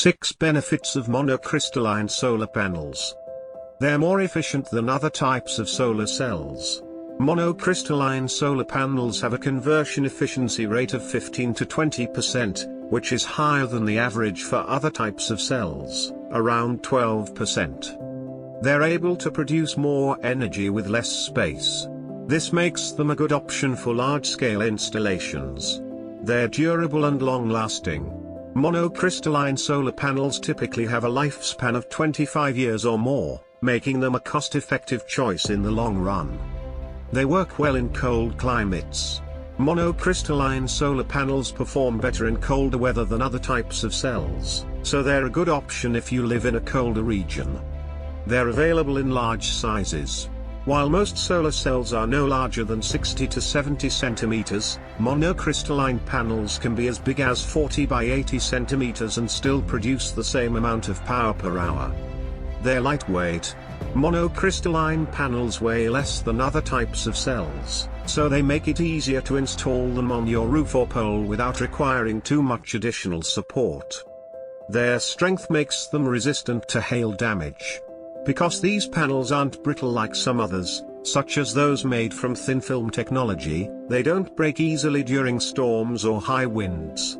6 Benefits of monocrystalline solar panels. They're more efficient than other types of solar cells. Monocrystalline solar panels have a conversion efficiency rate of 15 to 20%, which is higher than the average for other types of cells, around 12%. They're able to produce more energy with less space. This makes them a good option for large-scale installations. They're durable and long-lasting. Monocrystalline solar panels typically have a lifespan of 25 years or more, making them a cost-effective choice in the long run. They work well in cold climates. Monocrystalline solar panels perform better in colder weather than other types of cells, so they're a good option if you live in a colder region. They're available in large sizes. While most solar cells are no larger than 60 to 70 centimeters, monocrystalline panels can be as big as 40 by 80 centimeters and still produce the same amount of power per hour. They're lightweight. Monocrystalline panels weigh less than other types of cells, so they make it easier to install them on your roof or pole without requiring too much additional support. Their strength makes them resistant to hail damage. Because these panels aren't brittle like some others, such as those made from thin film technology, they don't break easily during storms or high winds.